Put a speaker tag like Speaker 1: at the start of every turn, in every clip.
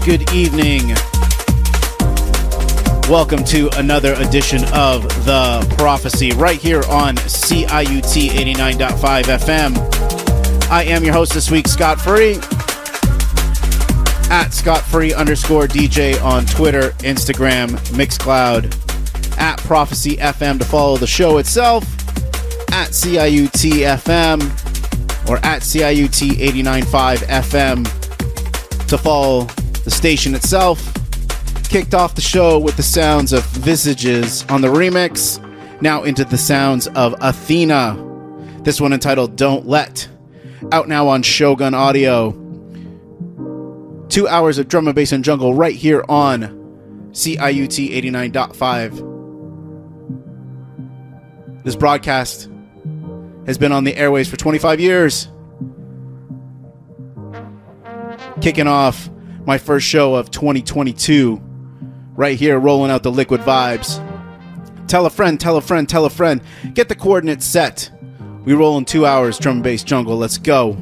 Speaker 1: good evening. Welcome to another edition of The Prophecy right here on CIUT 89.5 FM. I am your host this week, Scott Free, at ScottFree_DJ on Twitter, Instagram, Mixcloud, at Prophecy FM to follow the show itself, at CIUT FM, or at CIUT 89.5 FM to follow the station itself. Kicked off the show with the sounds of Visages on the remix. Now into the sounds of Athena. This one entitled Don't Let. Out now on Shogun Audio. 2 hours of drum and bass and jungle right here on CIUT 89.5. This broadcast has been on the airways for 25 years. Kicking off my first show of 2022. Right here, rolling out the liquid vibes. Tell a friend, tell a friend, tell a friend. Get the coordinates set. We roll in 2 hours, drum and bass jungle. Let's go.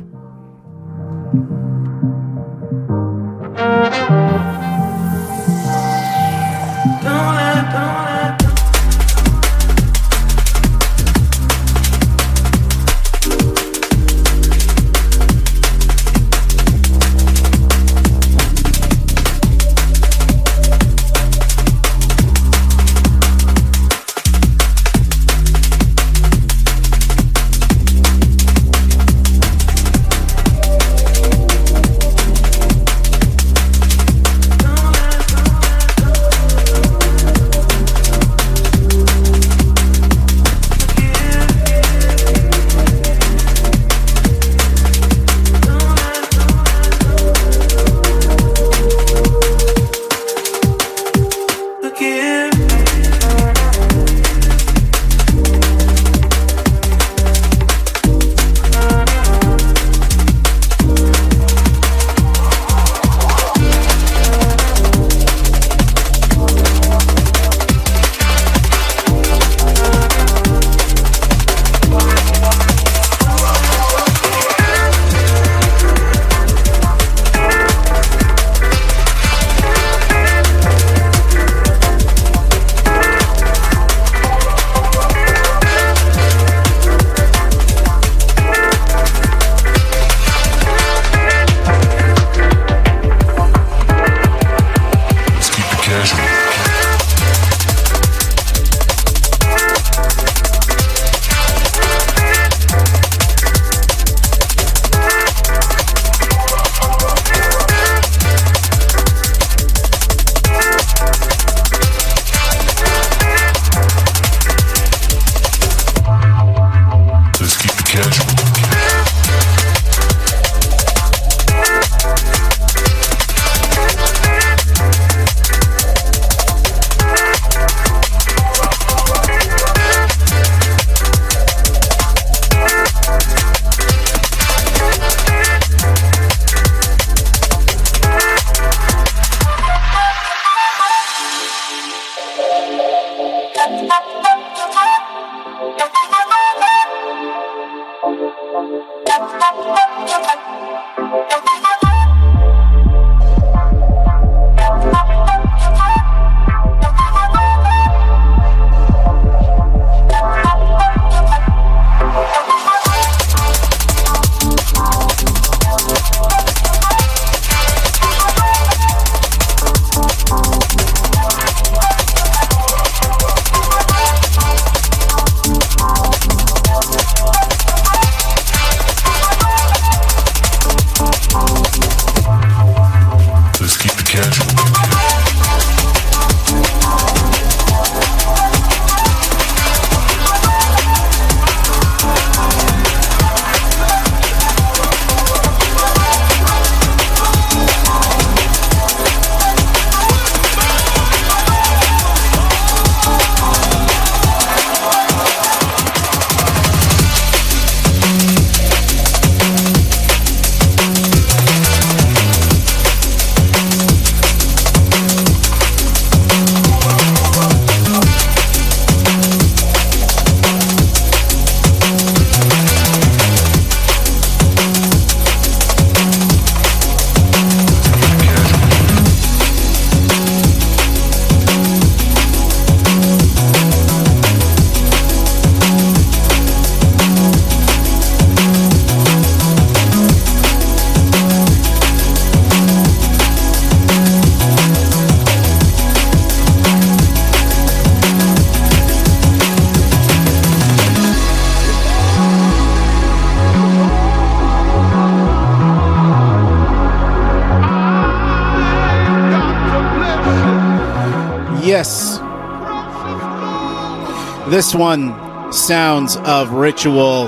Speaker 1: This one, Sounds of Ritual,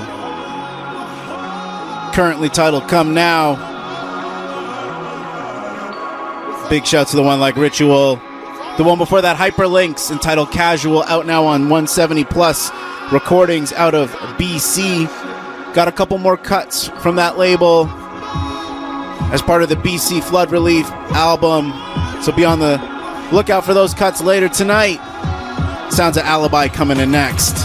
Speaker 1: currently titled Come Now. Big shout to the one like Ritual. The one before that, Hyperlinks, entitled Casual, out now on 170 Plus Recordings out of BC. Got a couple more cuts from that label as part of the BC Flood Relief album, so be on the lookout for those cuts later tonight. Sounds of Alibi coming in next.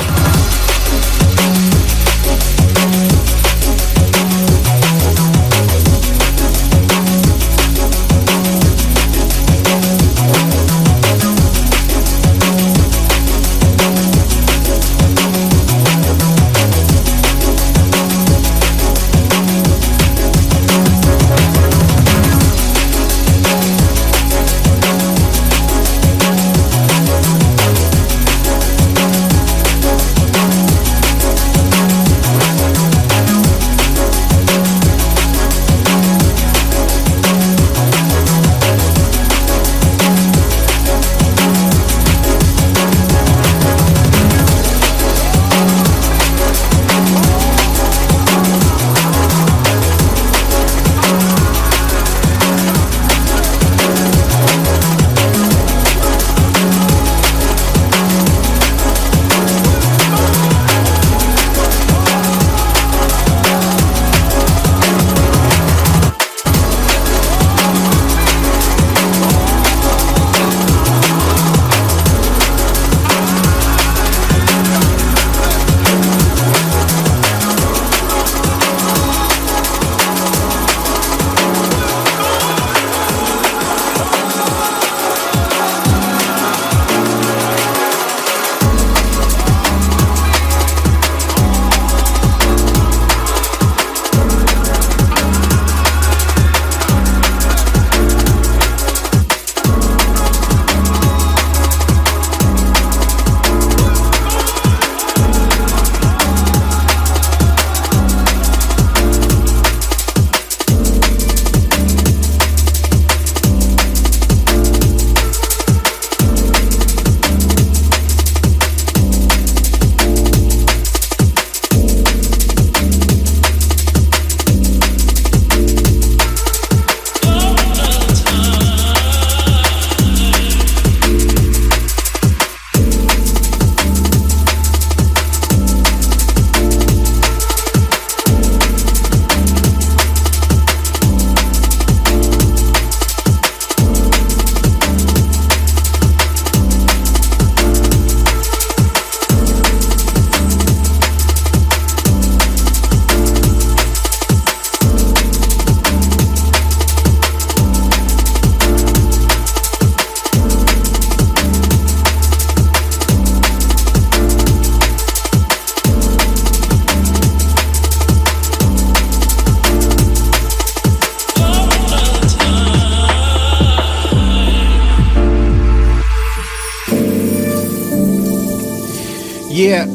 Speaker 1: Yeah,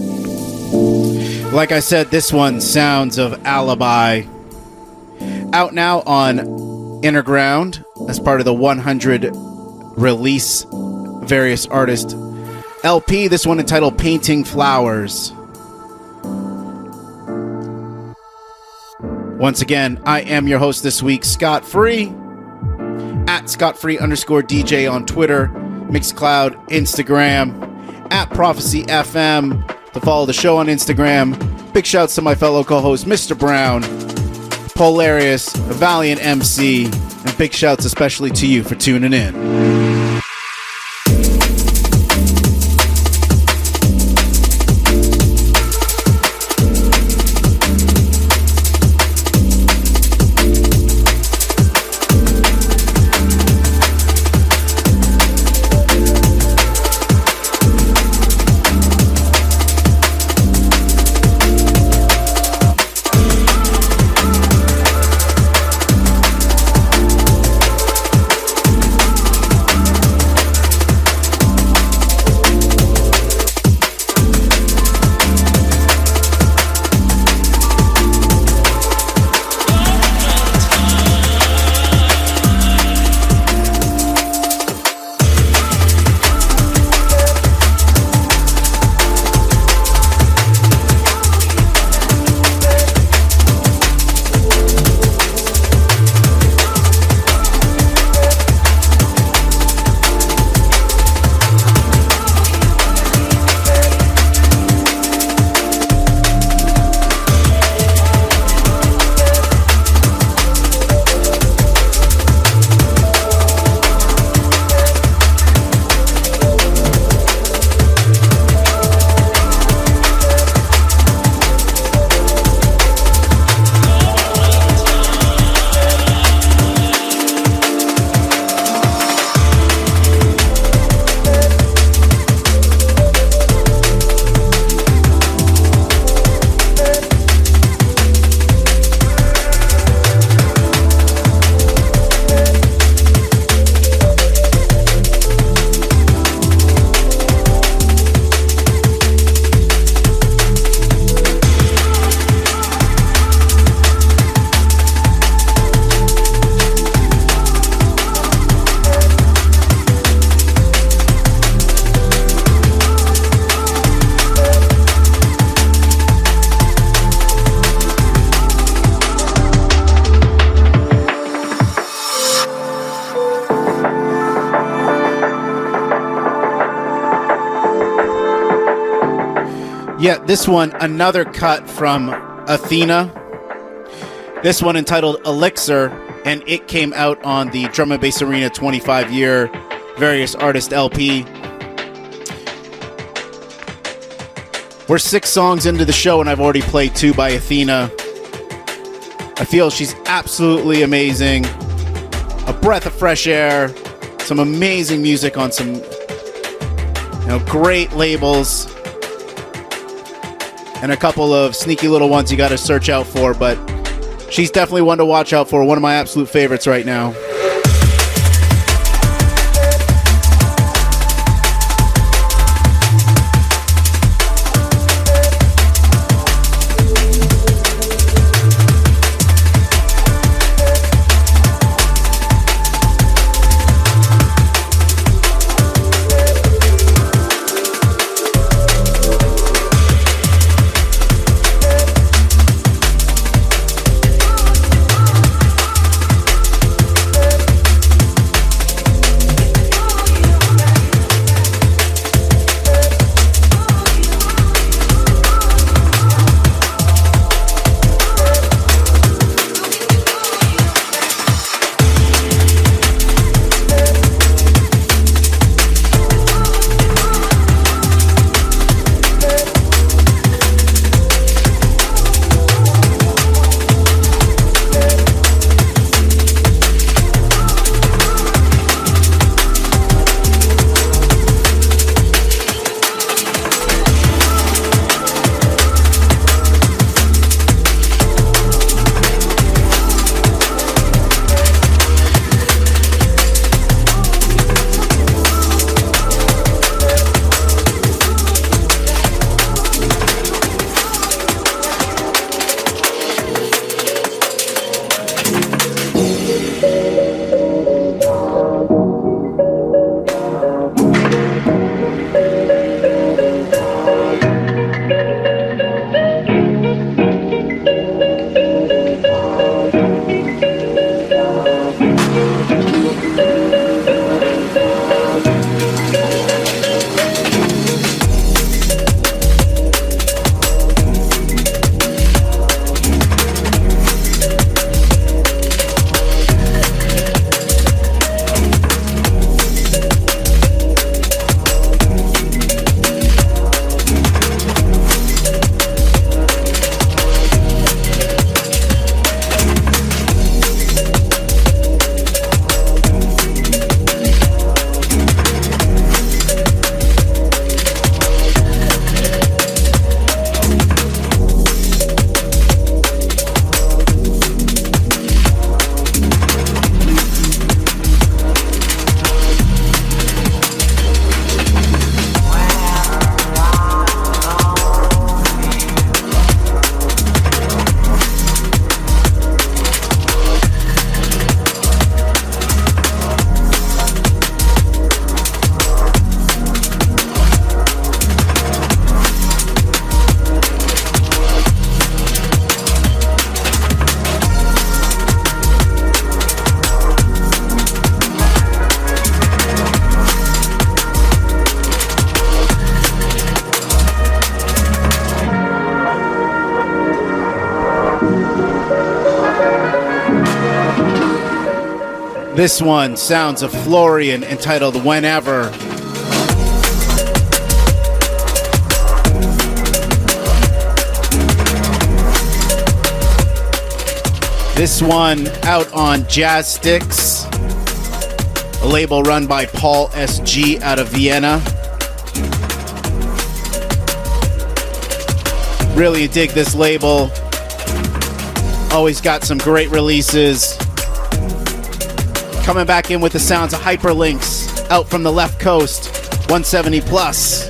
Speaker 1: like I said, this one, Sounds of Alibi, out now on Innerground as part of the 100 release various artist LP. This one entitled Painting Flowers. Once again, I am your host this week, Scott Free, at ScottFree_DJ on Twitter, Mixcloud, Instagram, at Prophecy FM to follow the show on Instagram. Big shouts to my fellow co-host, Mr. Brown, Polarius, Valiant MC, and big shouts especially to you for tuning in. Yeah, this one, another cut from Athena. This one entitled Elixir, and it came out on the Drum and Bass Arena 25-year Various Artist LP. We're 6 songs into the show, and I've already played 2 by Athena. I feel she's absolutely amazing. A breath of fresh air. Some amazing music on some, great labels. And a couple of sneaky little ones you got to search out for, but she's definitely one to watch out for. One of my absolute favorites right now. This one, Sounds of Florian, entitled Whenever. This one out on Jazz Sticks, a label run by Paul S.G. out of Vienna. Really dig this label. Always got some great releases. Coming back in with the sounds of Hyperlinks, out from the left coast, 170 plus.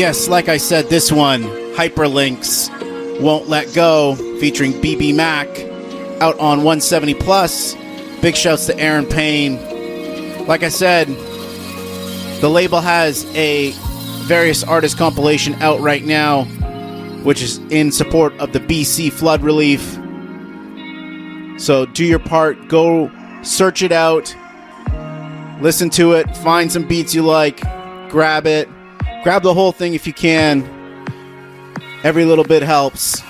Speaker 1: Yes, like I said, this one, Hyperlinks, Won't Let Go, featuring BB Mac, out on 170 Plus. Big shouts to Aaron Payne. Like I said, the label has a various artist compilation out right now, which is in support of the BC flood relief. So do your part, go search it out, listen to it, find some beats you like, grab it, grab the whole thing if you can. Every little bit helps.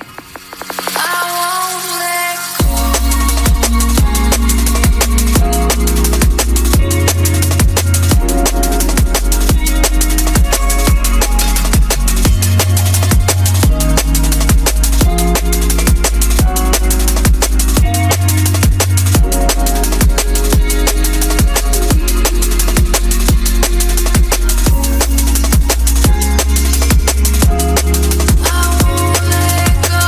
Speaker 2: Go.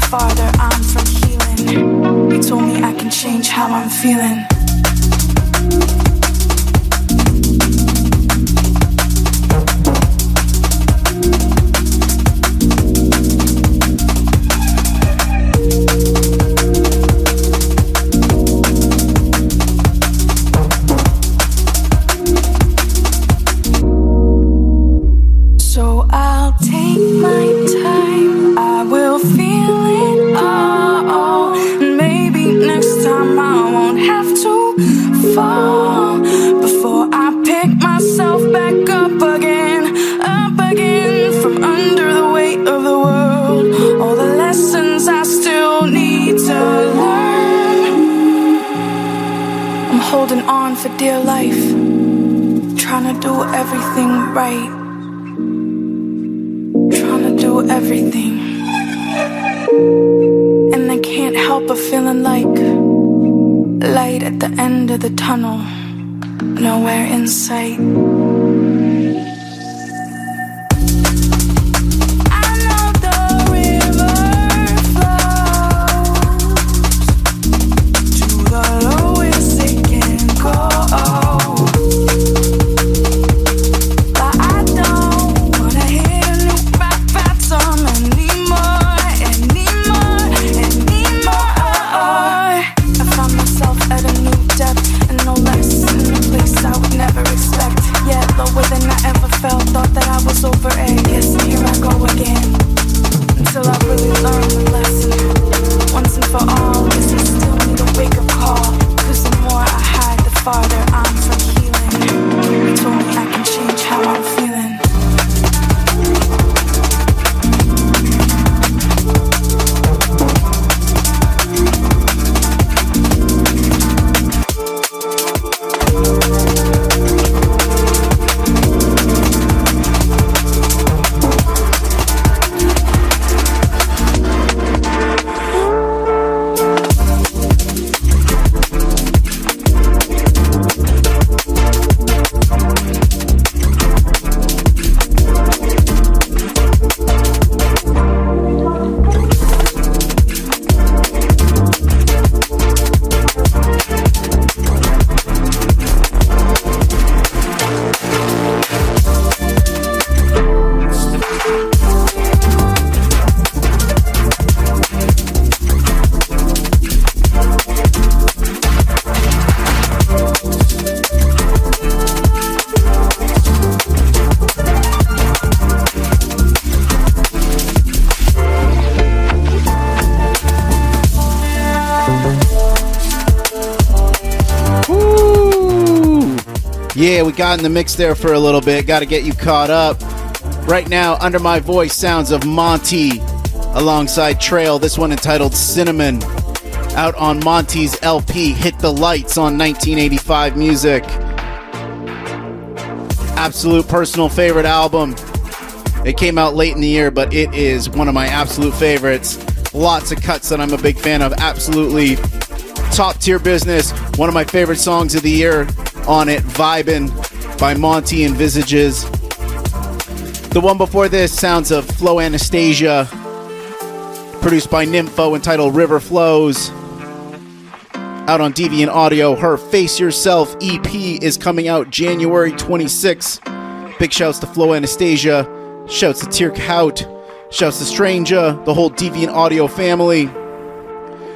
Speaker 2: farther I'm from healing. You told me I can change how I'm feeling. For dear life, trying to do everything right, trying to do everything, and I can't help but feeling like light at the end of the tunnel, nowhere in sight.
Speaker 1: Yeah, we got in the mix there for a little bit. Got to get you caught up. Right now, under my voice, sounds of Monty alongside Trail. This one entitled Cinnamon, out on Monty's LP, Hit the Lights, on 1985 Music. Absolute personal favorite album. It came out late in the year, but it is one of my absolute favorites. Lots of cuts that I'm a big fan of. Absolutely top tier business. One of my favorite songs of the year on it, Vibin' by Monty and Visages. The one before this, sounds of Flow Anastasia, produced by Nympho, entitled River Flows, out on Deviant Audio. Her Face Yourself EP is coming out January 26th. Big shouts to Flow Anastasia, shouts to Tirk Hout, shouts to Stranger, the whole Deviant Audio family.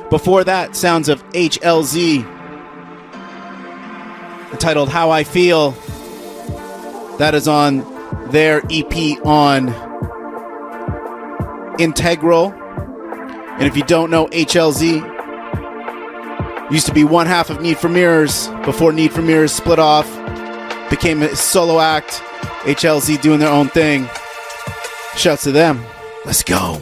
Speaker 1: Before that, sounds of HLZ, entitled How I Feel. That is on their EP on Integral. And if you don't know, HLZ used to be one half of Need for Mirrors before Need for Mirrors split off, became a solo act. HLZ doing their own thing. Shouts to them. Let's go.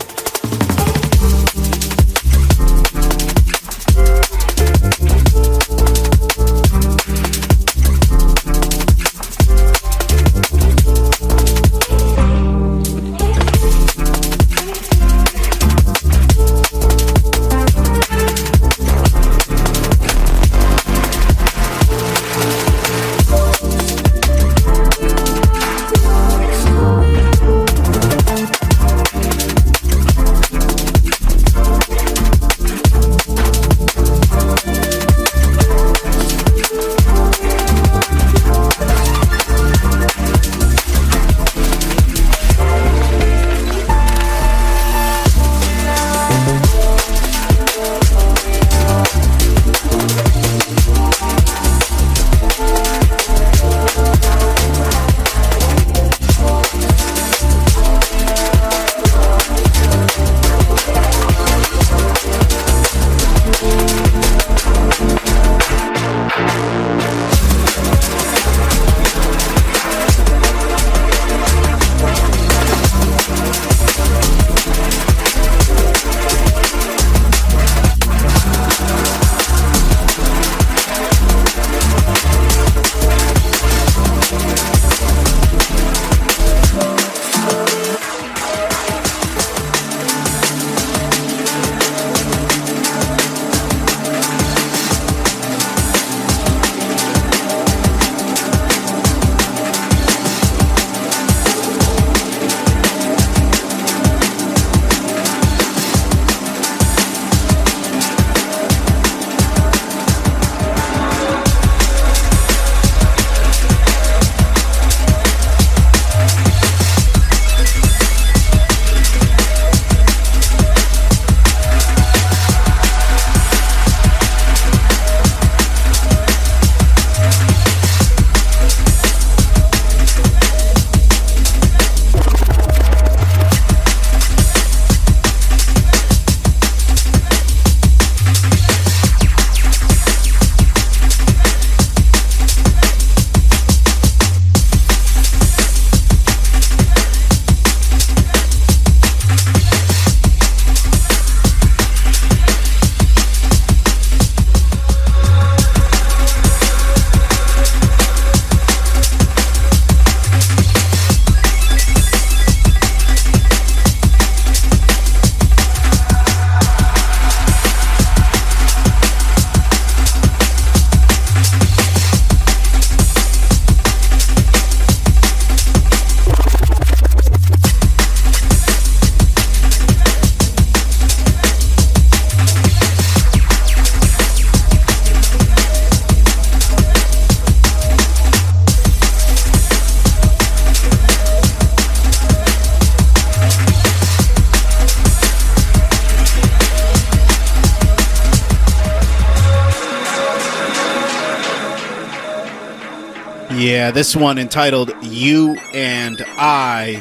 Speaker 1: Yeah, this one entitled You and I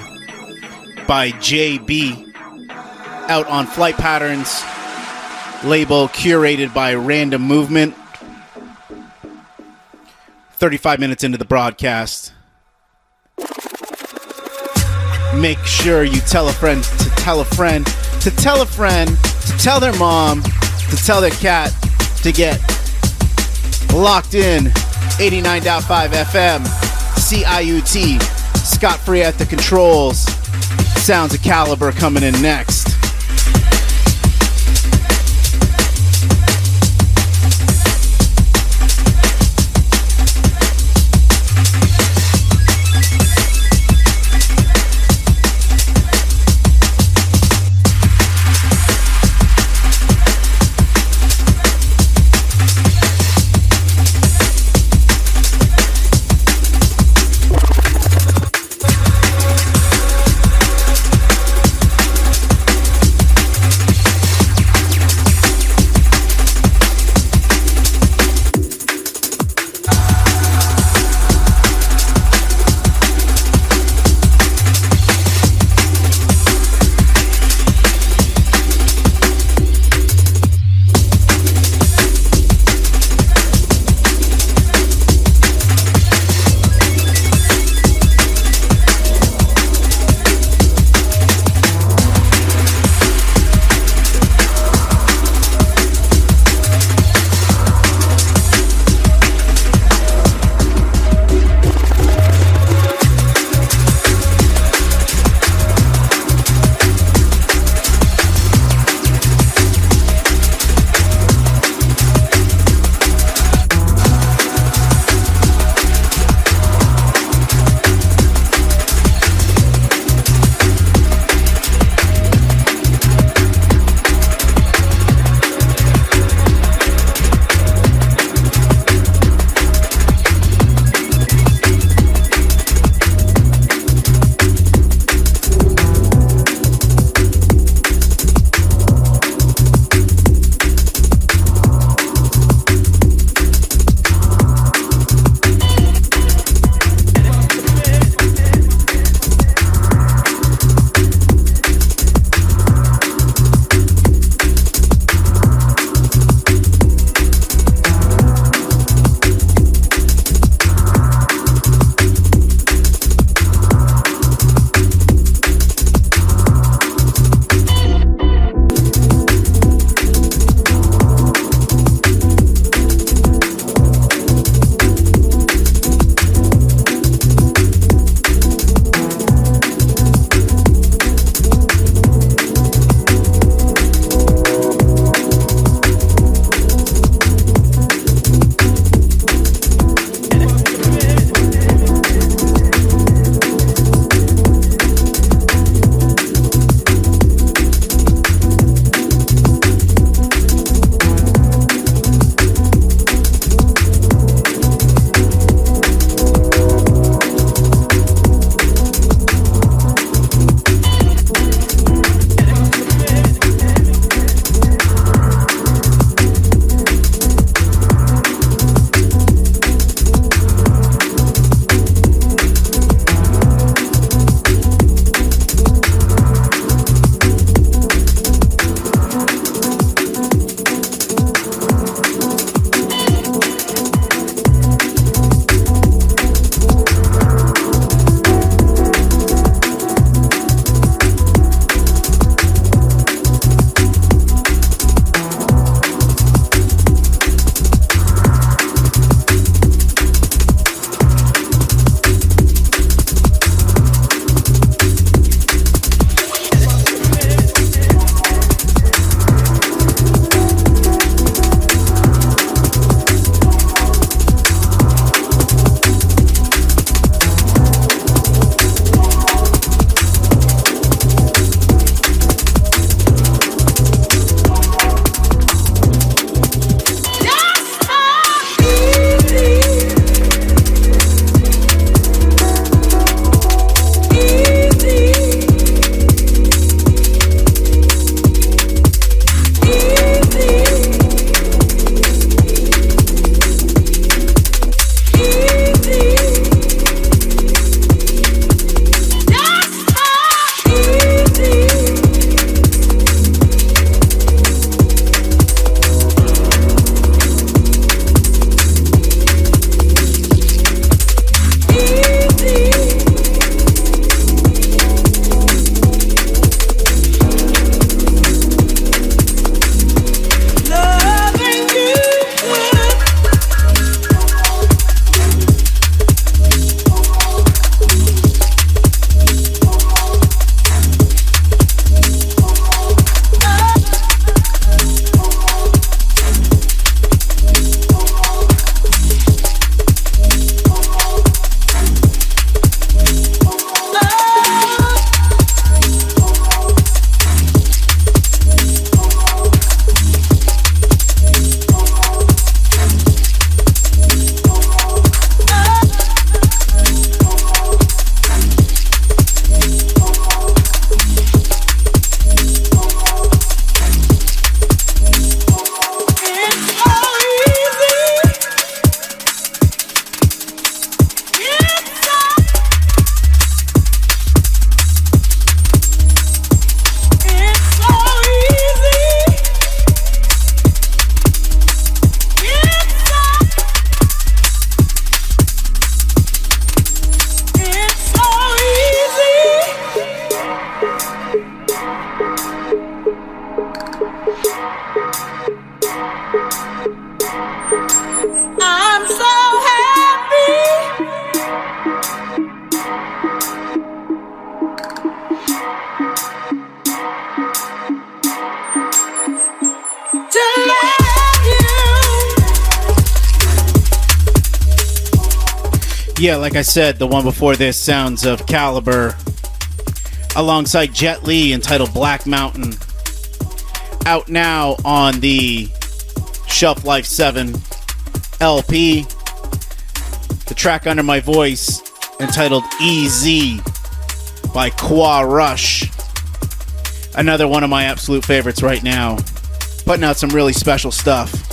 Speaker 1: by JB, out on Flight Patterns, label curated by Random Movement. 35 minutes into the broadcast. Make sure you tell a friend to tell a friend to tell a friend to tell their mom to tell their cat to get locked in. 89.5 FM, CIUT, Scott Free at the controls. Sounds of Caliber coming in next. Yeah, like I said, the one before this, Sounds of Caliber, alongside Jet Li, entitled Black Mountain. Out now on the Shelf Life 7 LP. The track under my voice, entitled EZ by Qua Rush. Another one of my absolute favorites right now. Putting out some really special stuff.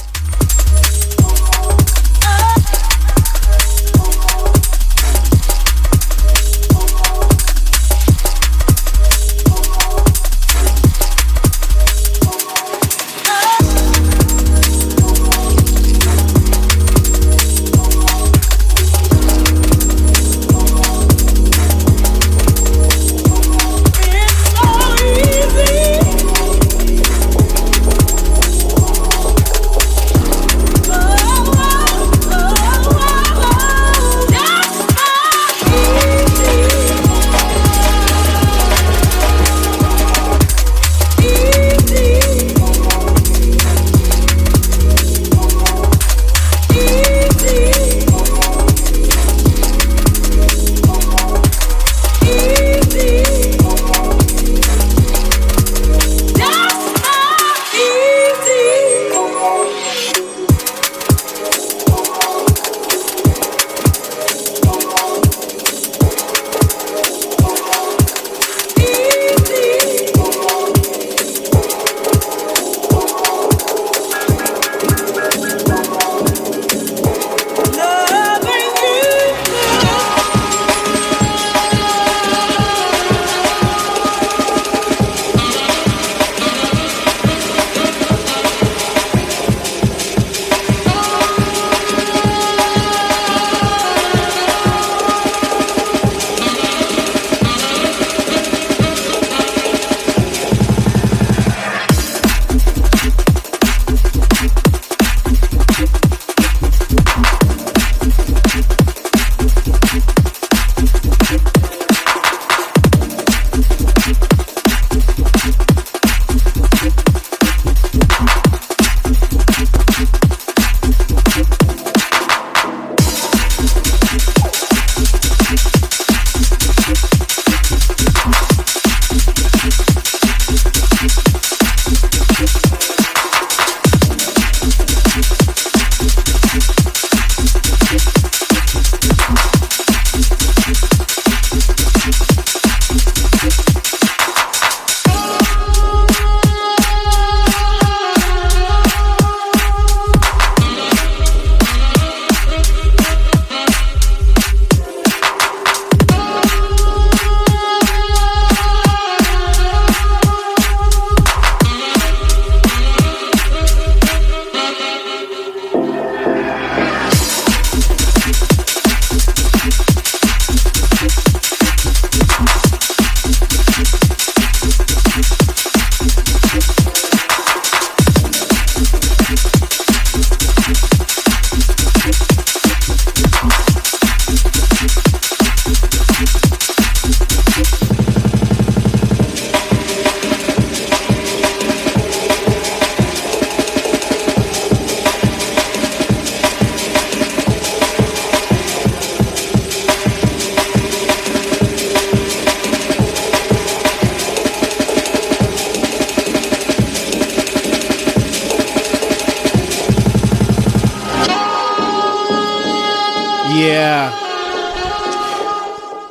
Speaker 1: Yeah.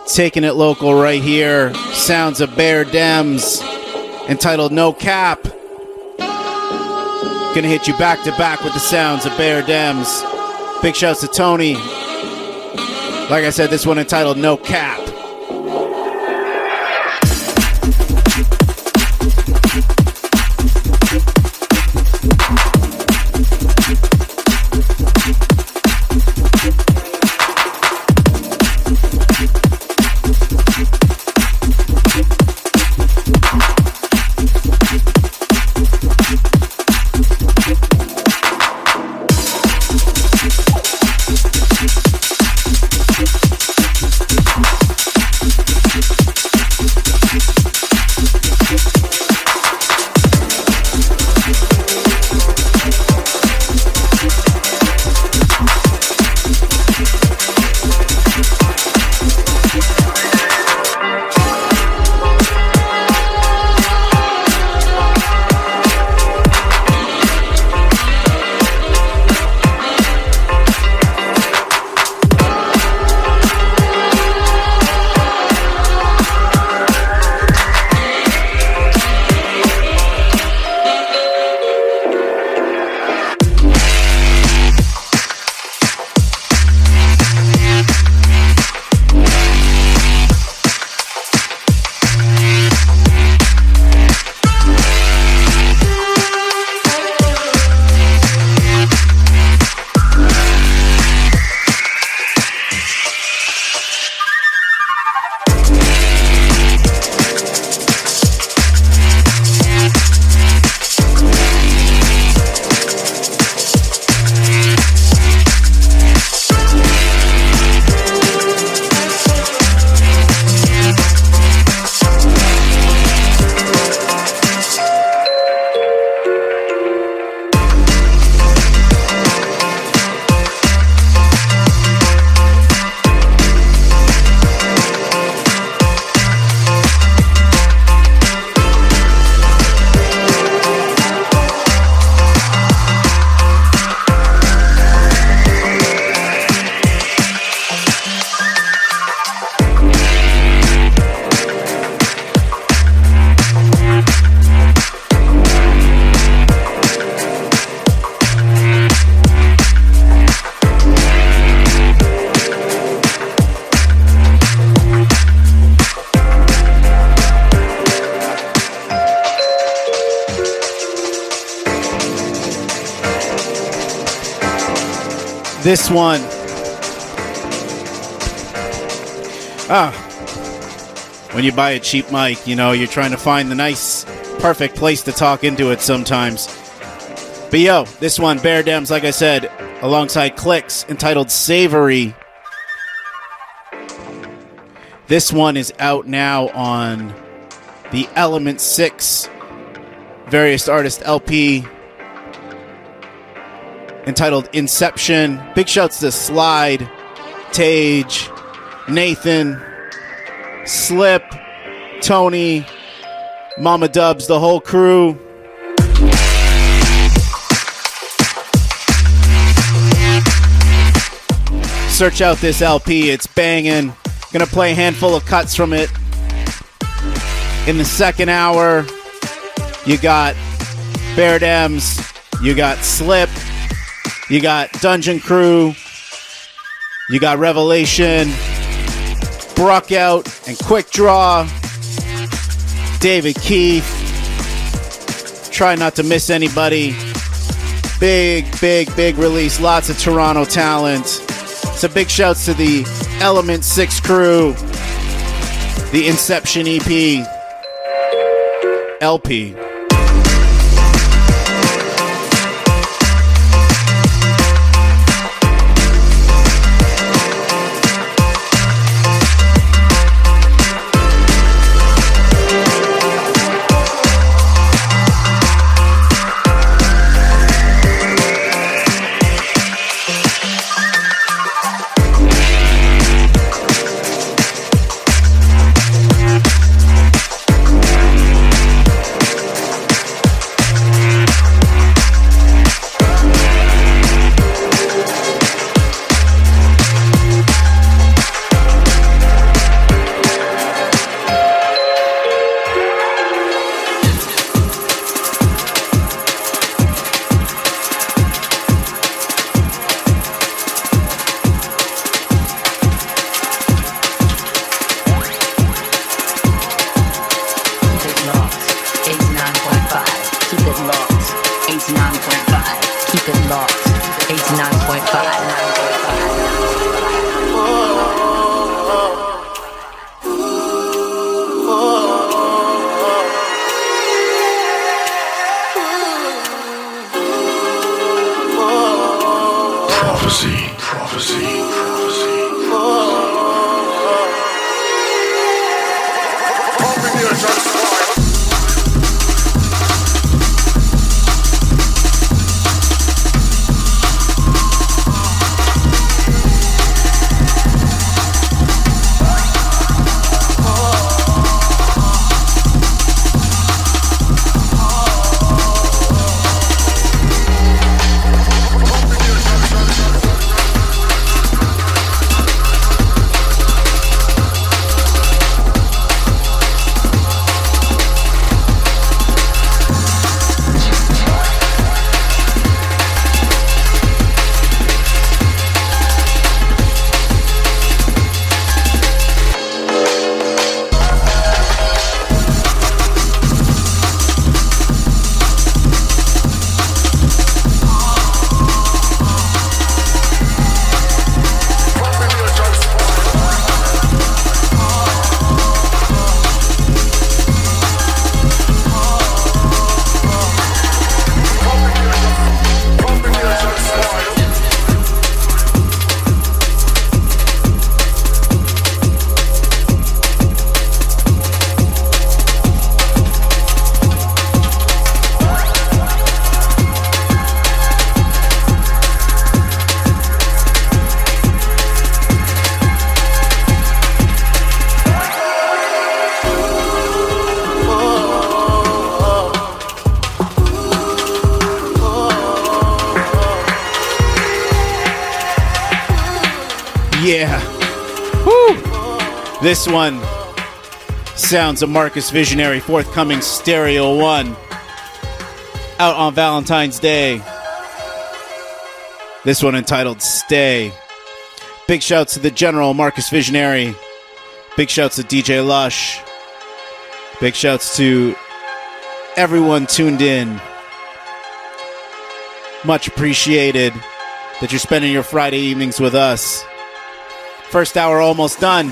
Speaker 1: Taking it local right here. Sounds of Bear Dems. Entitled No Cap. Gonna hit you back to back with the sounds of Bear Dems. Big shouts to Tony. Like I said, this one entitled No Cap. This one. When you buy a cheap mic, you know, you're trying to find the nice, perfect place to talk into it sometimes. But yo, this one, Bear Dems, like I said, alongside Clicks, entitled Savory. This one is out now on the Element 6 Various Artist LP, entitled Inception. Big shouts to Slide, Tage, Nathan, Slip, Tony, Mama Dubs, the whole crew. Search out this LP, it's banging. Gonna play a handful of cuts from it. In the second hour, you got Bear Dems, you got Slip, you got Dungeon Crew, you got Revelation, Bruckout and Quick Draw, David Keith. Try not to miss anybody. Big release. Lots of Toronto talent. So big shouts to the Element 6 crew, the Inception EP, LP. Yeah. Woo. This one, Sounds of Marcus Visionary, forthcoming Stereo 1, out on Valentine's Day. This one entitled Stay. Big shouts to the General Marcus Visionary. Big shouts to DJ Lush. Big shouts to everyone tuned in. Much appreciated. that you're spending your Friday evenings with us. First hour almost done.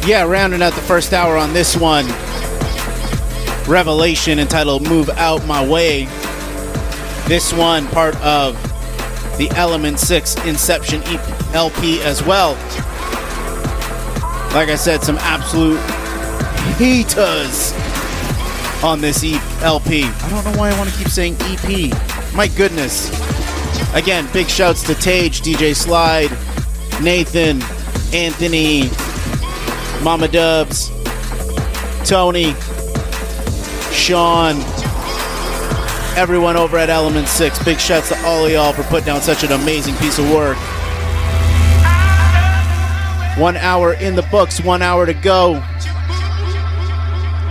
Speaker 1: Yeah, rounding out the first hour on this one. Revelation entitled Move Out My Way. This one part of the Element 6 Inception LP as well. Like I said, some absolute heaters on this LP. I don't know why I want to keep saying EP. My goodness. Again, big shouts to Tage, DJ Slide, Nathan, Anthony, Mama Dubs, Tony, Sean, everyone over at Element 6. Big shouts to all of y'all for putting down such an amazing piece of work. 1 hour in the books, 1 hour to go.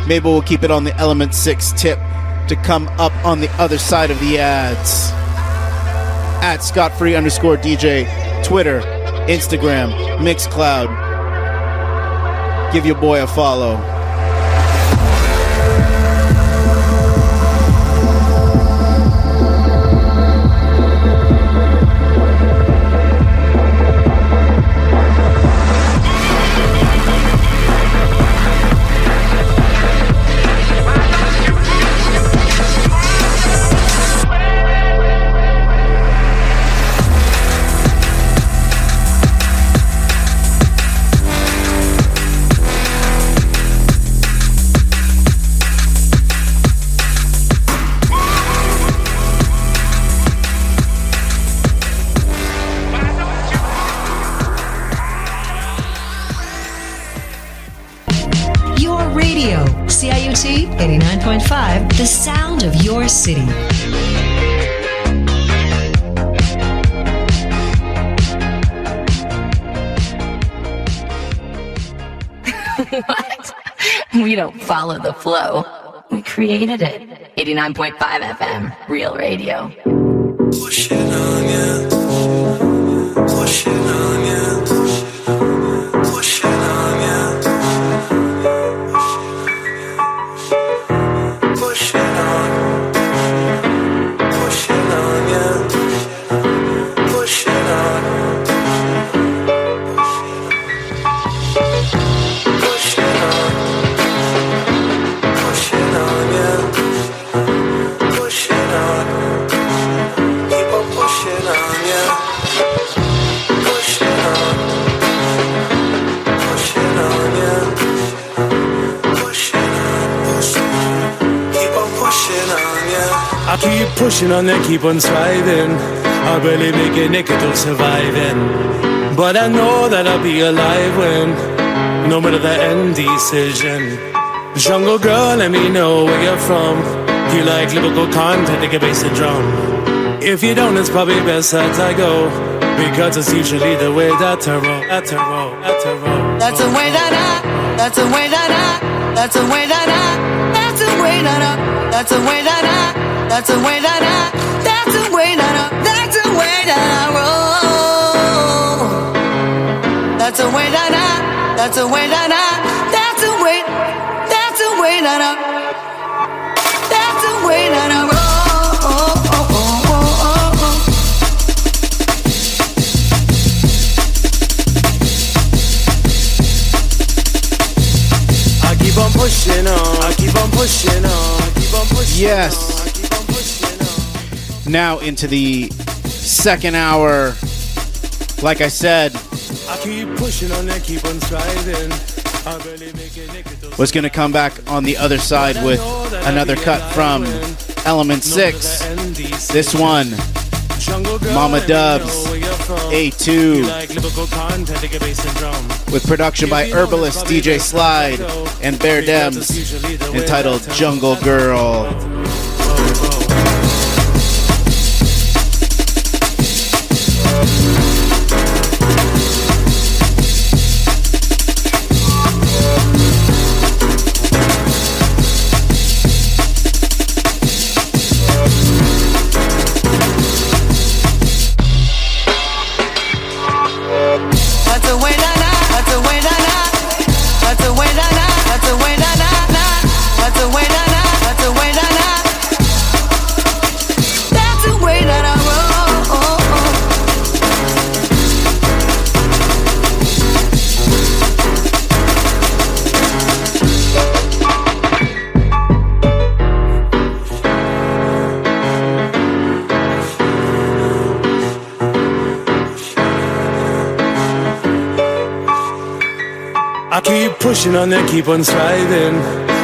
Speaker 1: Maybe we'll keep it on the Element 6 tip to come up on the other side of the ads. At ScottFree_DJ, Twitter, Instagram, Mixcloud. Give your boy a follow.
Speaker 3: CIUT 89.5, the sound of your city.
Speaker 4: What? We don't follow the flow. We created it. 89.5 FM, Real Radio.
Speaker 5: Push it on ya. Push it on ya. Push it on ya. Push it on. Push it on ya. Push it on. Push it on. Push it on ya. Push it on. Keep on pushing on ya. Push it on. Push it on ya. Push it on. Keep on pushing on ya.
Speaker 6: I keep pushing on and keep on striving. I barely make it naked to surviving. But I know that I'll be alive when no matter the indecision. Jungle girl, let me know where you're from. Do you like lyrical content, like a bass and drum? If you don't, it's probably best that I go, because it's usually the way that I roll, that I roll, that I roll.
Speaker 7: That's the way that I, that's the way that I, that's the way that I, that's the way that I, that's the way that I, that's the way that I, that's the way that I, that's the way that I roll. That's the way that I, that's the way that I, that's the way, that's the way that I, that's the way that I roll.
Speaker 6: I keep on pushing on, I keep on pushing on, I keep on pushing
Speaker 1: Yes.
Speaker 6: on, I keep on pushing on.
Speaker 1: Now into the second hour. Like I said,
Speaker 6: I keep pushing on and keep on striving. I barely make it naked.
Speaker 1: was going to come back on the other side with another cut from Element 6. This one, Mama Dubs, A2, with production by Herbalist, DJ Slide, and Bear Dems, entitled Jungle Girl.
Speaker 6: I keep pushing on and keep on striving.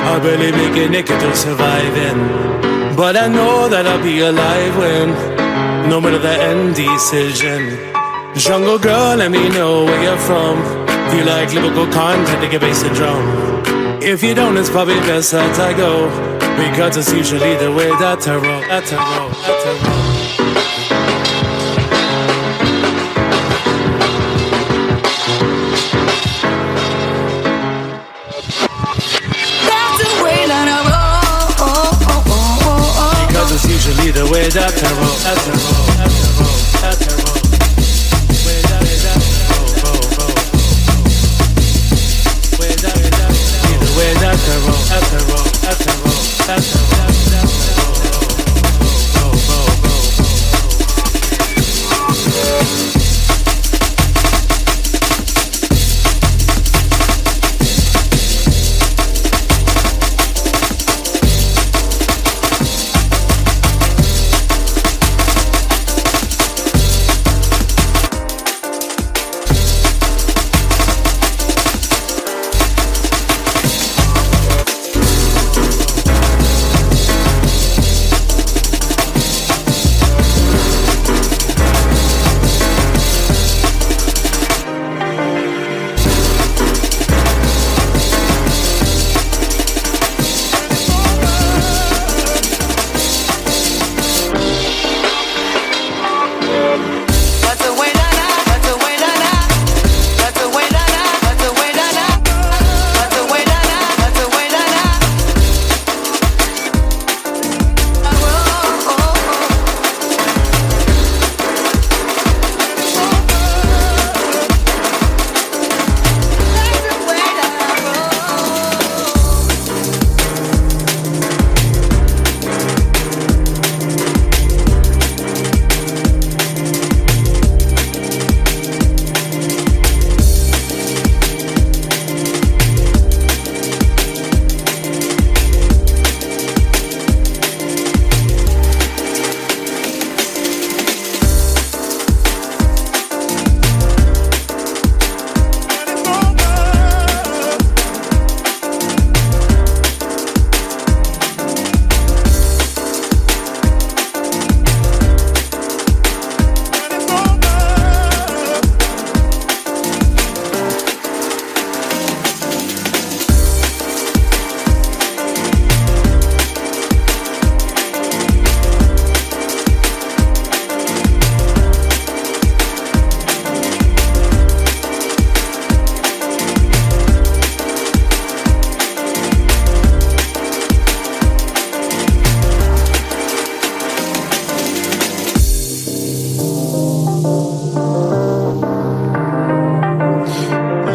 Speaker 6: I barely make it naked to surviving. But I know that I'll be alive when, no matter the indecision. Jungle girl, let me know where you're from. Do you like lyrical content, like a bass and drum? If you don't, it's probably best that I go, because it's usually the way that I roll, that I roll, that I roll. It's usually the way that I roll, that I roll, that I roll, that I roll. Way that roll, roll. Way that the way that I roll, that I roll, that I roll, that I roll,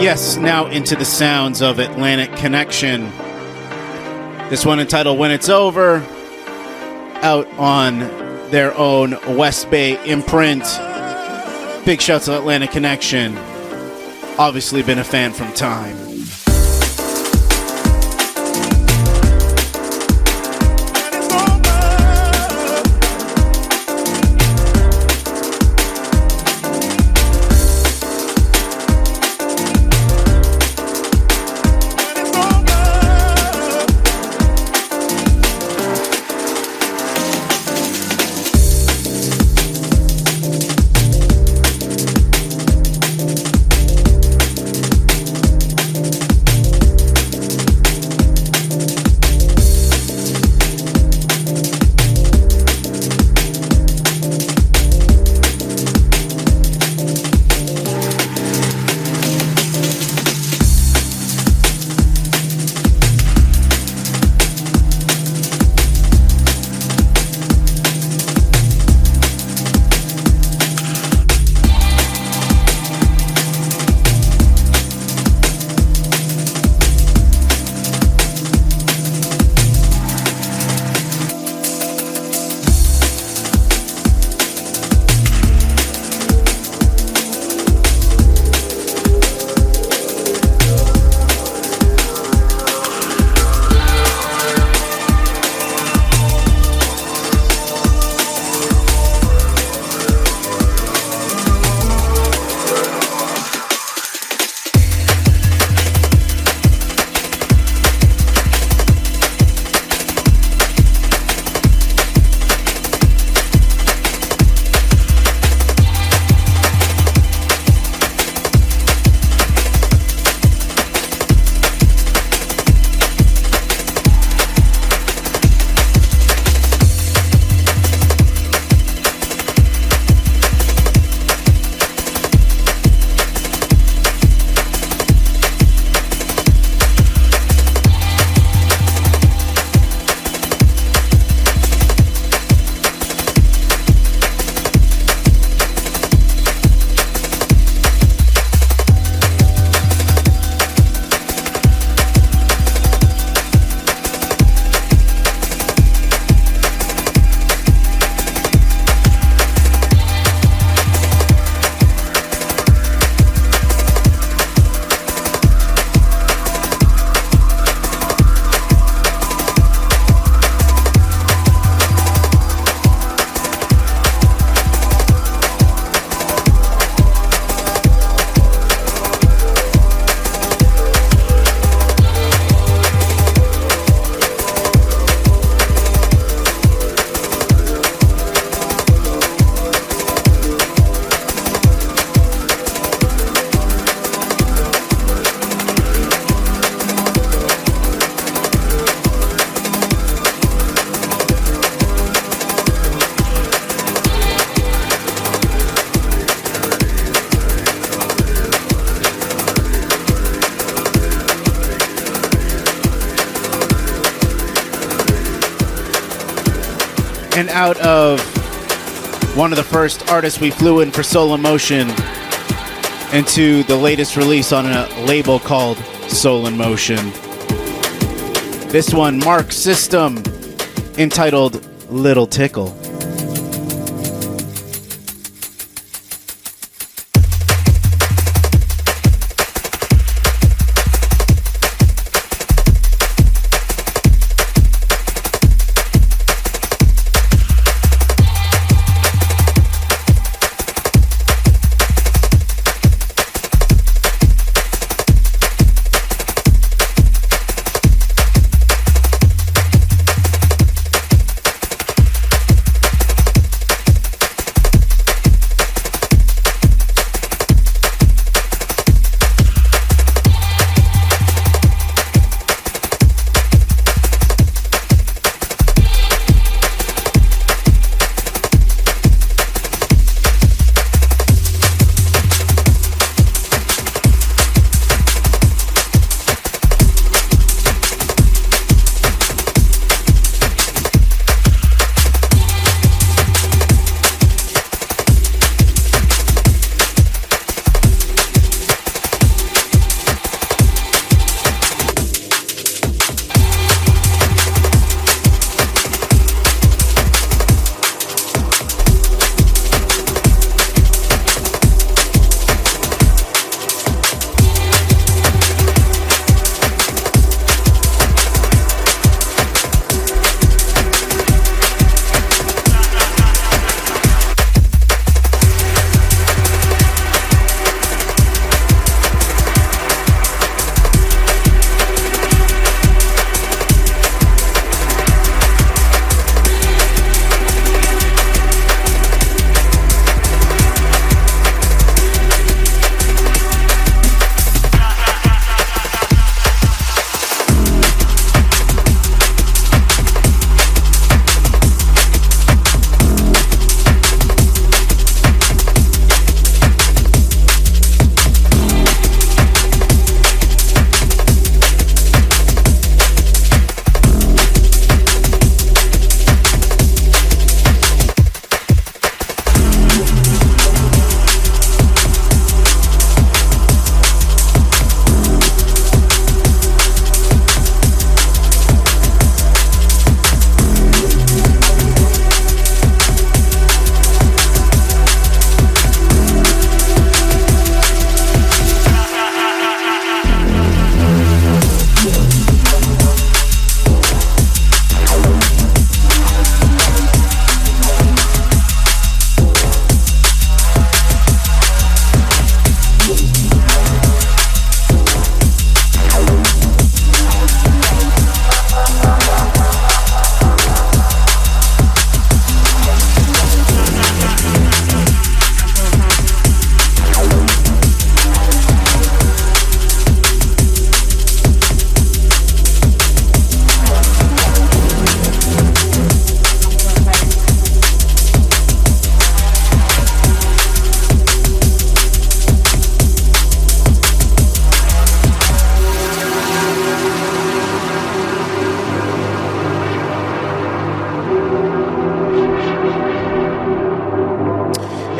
Speaker 1: Yes, now into the sounds of Atlantic Connection. This one entitled When It's Over, out on their own West Bay imprint. Big shouts to Atlantic Connection. Obviously been a fan from time. And out of one of the first artists we flew in for Soul Motion into the latest release on a label called Soul in Motion. This one, Mark System, entitled Little Tickle.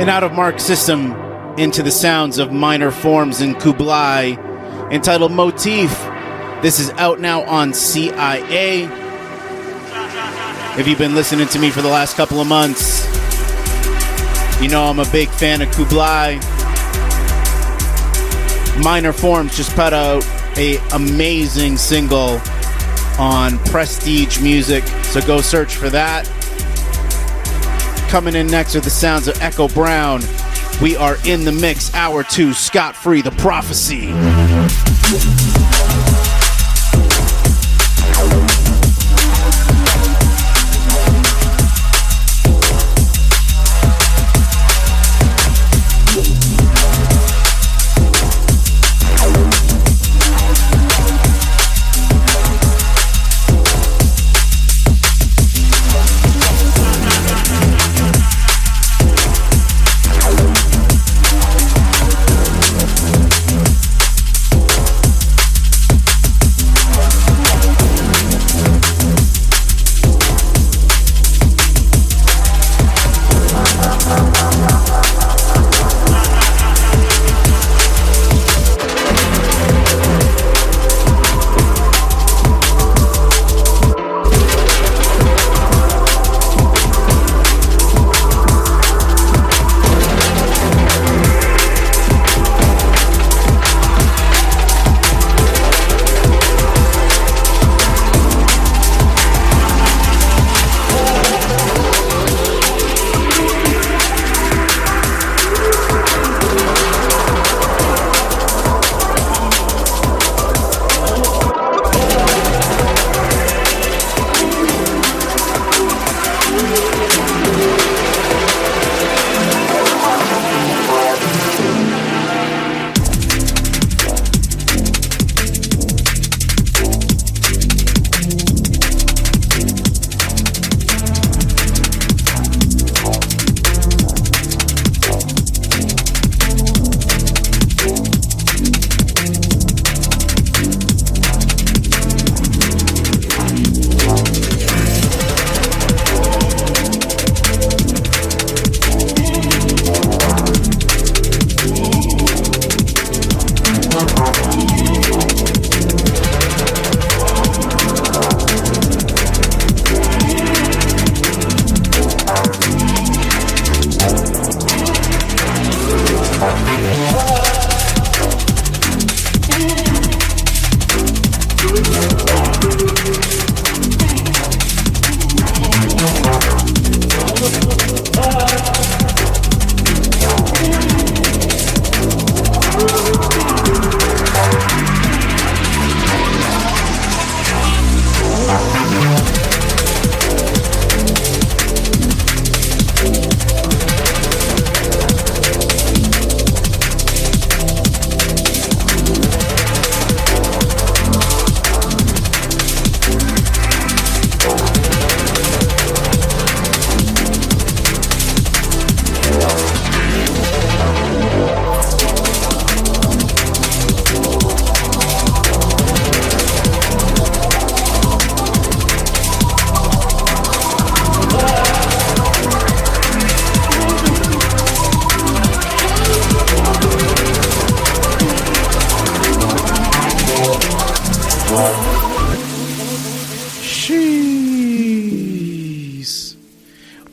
Speaker 1: And out of Mark's system into the sounds of Minor Forms and Kublai, entitled Motif. This is out now on CIA. If you've been listening to me for the last couple of months, you know I'm a big fan of Kublai. Minor Forms just put out an amazing single on Prestige Music, so go search for that. Coming in next are the sounds of Echo Brown. We are in the mix, hour 2, Scott Free, The Prophecy.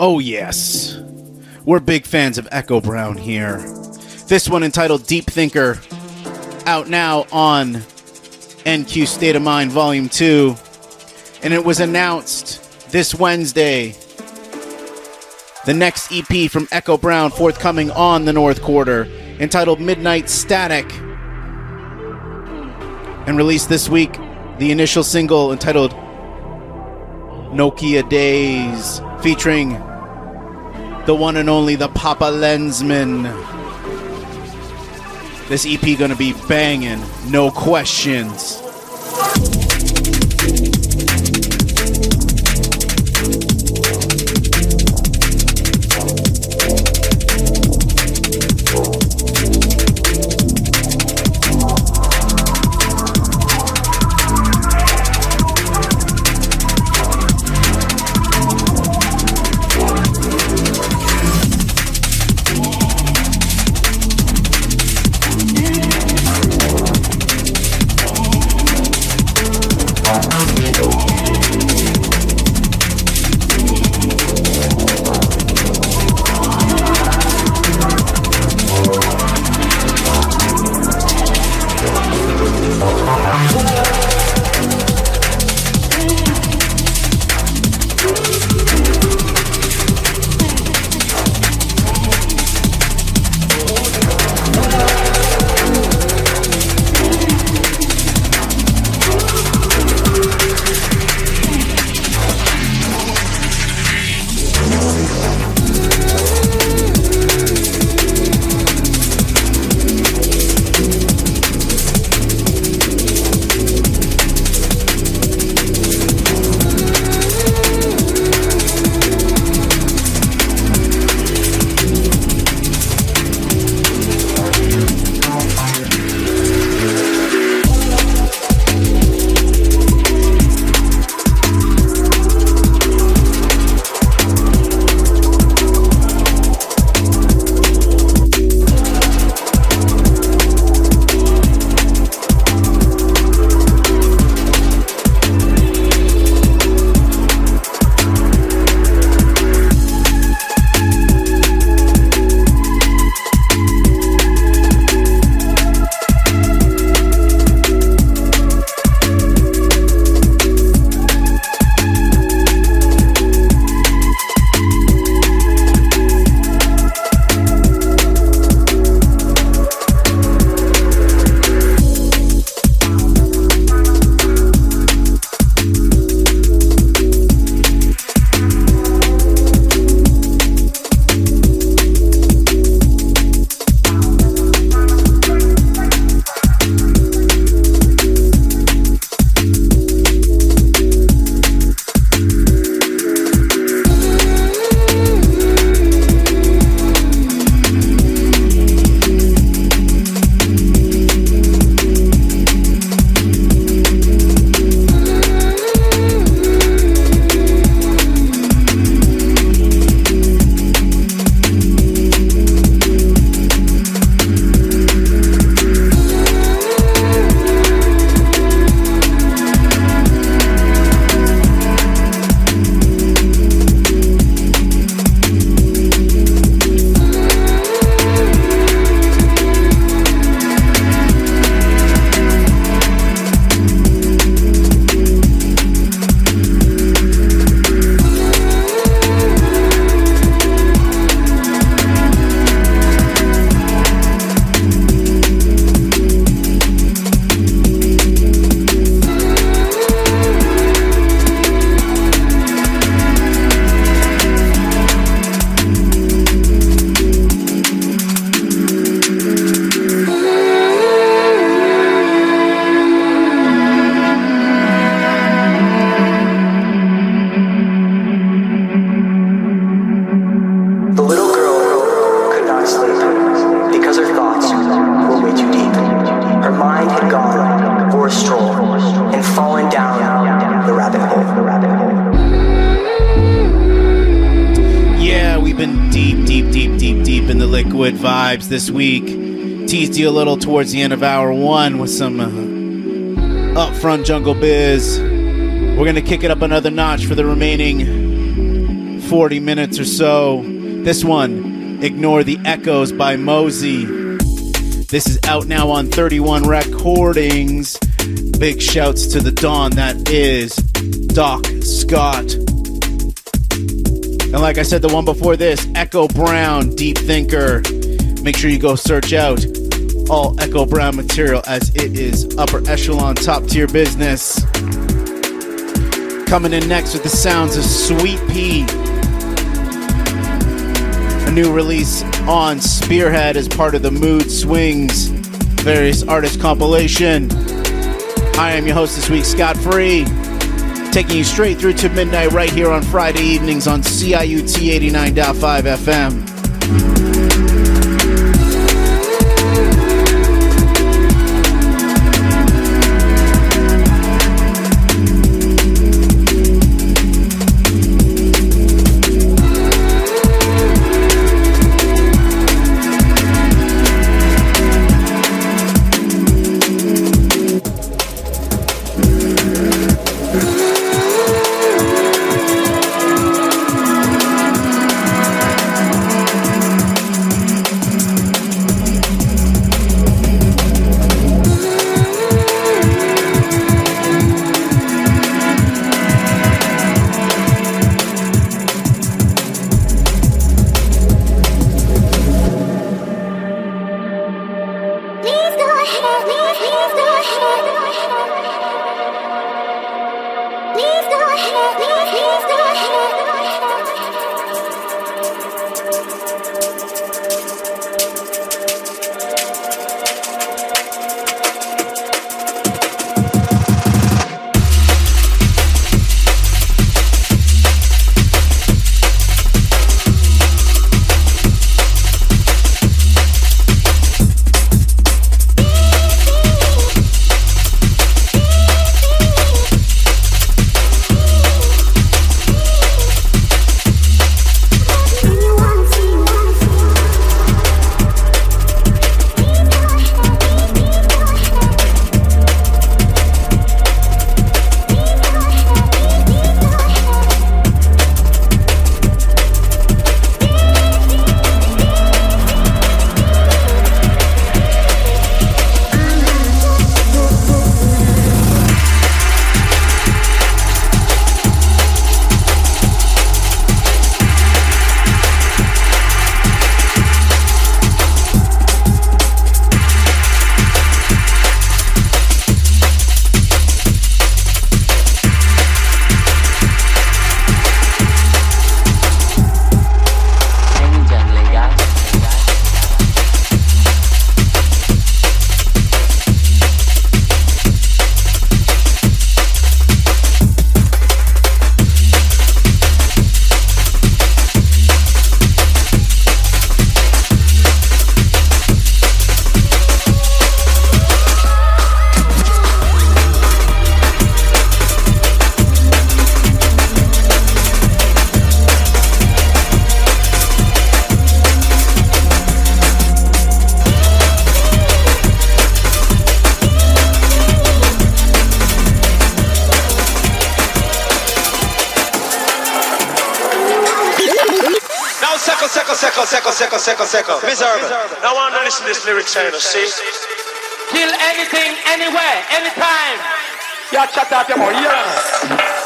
Speaker 1: Oh yes, we're big fans of Echo Brown here. This one entitled Deep Thinker, out now on NQ State of Mind Volume 2. And it was announced this Wednesday, the next EP from Echo Brown forthcoming on the North Quarter, entitled Midnight Static. And released this week, the initial single entitled Nokia Days, featuring the one and only the Papa Lensman. This EP gonna be banging, no questions.
Speaker 8: for a stroll and fallen down the rabbit hole.
Speaker 1: Yeah, we've been deep in the liquid vibes this week. Teased you a little towards the end of hour one with some upfront jungle biz. We're going to kick it up another notch for the remaining 40 minutes or so. This one, Ignore the Echoes by Mosey. This is out now on 31 Recordings. Big shouts to the Dawn that is Doc Scott. And like I said, the one before this, Echo Brown, Deep Thinker. Make sure you go search out all Echo Brown material as it is upper echelon, top tier business. Coming in next with the sounds of Sweet Pea. A new release on Spearhead as part of the Mood Swings various artist compilation. I am your host this week, Scott Free, taking you straight through to midnight right here on Friday evenings on CIUT 89.5 FM.
Speaker 9: Second. Miserable. Now I want to listen to this lyric saying, see? Kill anything, anywhere, anytime. Yeah, shut up your mouth, yeah.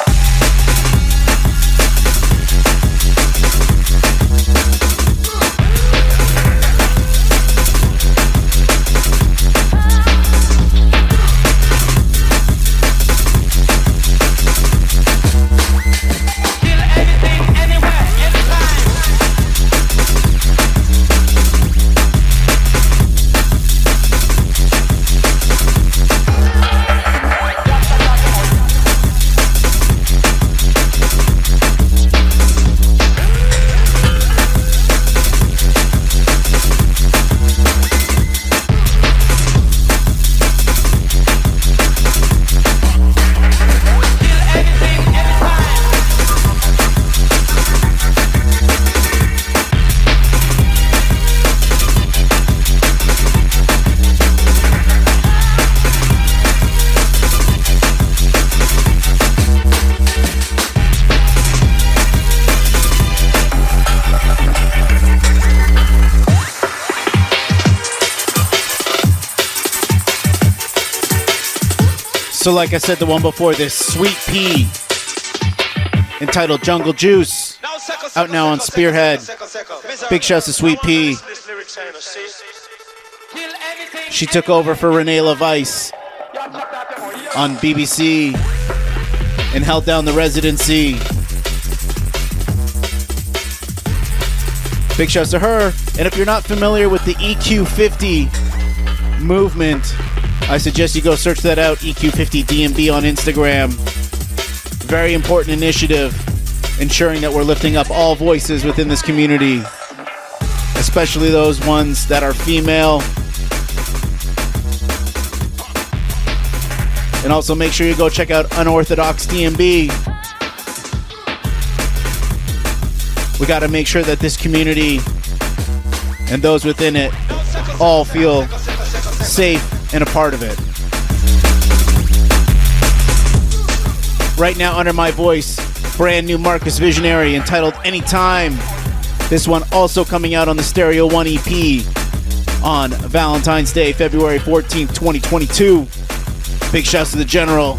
Speaker 1: So like I said, the one before this, Sweet Pea, entitled Jungle Juice, out now on Spearhead. Big shouts to Sweet Pea. She took over for Renee LaVice on BBC and held down the residency. Big shouts to her. And if you're not familiar with the EQ50 movement, I suggest you go search that out, EQ50 DMB on Instagram. Very important initiative, ensuring that we're lifting up all voices within this community, especially those ones that are female. And also make sure you go check out Unorthodox DMB. We got to make sure that this community and those within it all feel safe and a part of it. Right now, under my voice, brand new Marcus Visionary entitled Anytime. This one also coming out on the Stereo One EP on Valentine's Day, February 14th, 2022. Big shouts to the General.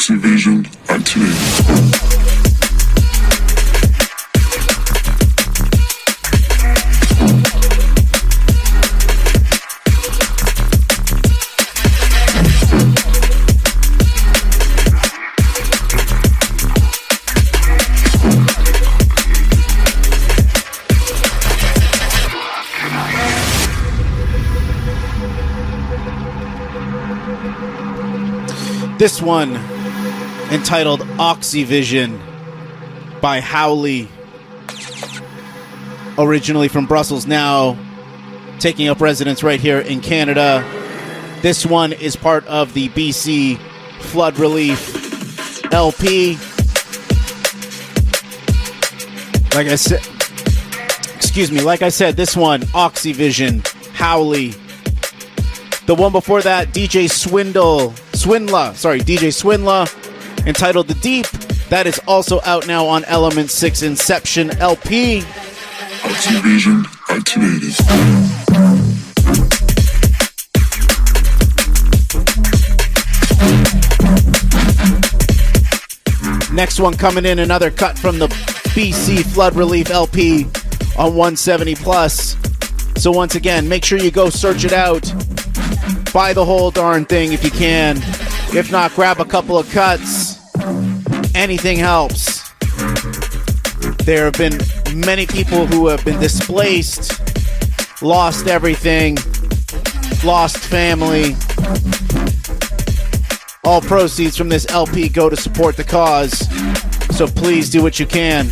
Speaker 10: Oxyvision activated.
Speaker 1: This one, entitled Oxyvision by Howley, originally from Brussels, now taking up residence right here in Canada. This one is part of the BC Flood Relief LP. Like I said, this one, Oxyvision, Howley. The one before that, DJ Swindler, entitled The Deep. That is also out now on Element 6 Inception LP.
Speaker 10: Oxyvision activated.
Speaker 1: Next one coming in, another cut from the BC Flood Relief LP on 170 Plus. So once again, make sure you go search it out. Buy the whole darn thing if you can. If not, grab a couple of cuts. Anything helps. There have been many people who have been displaced, lost everything, lost family. All proceeds from this LP go to support the cause. So please do what you can.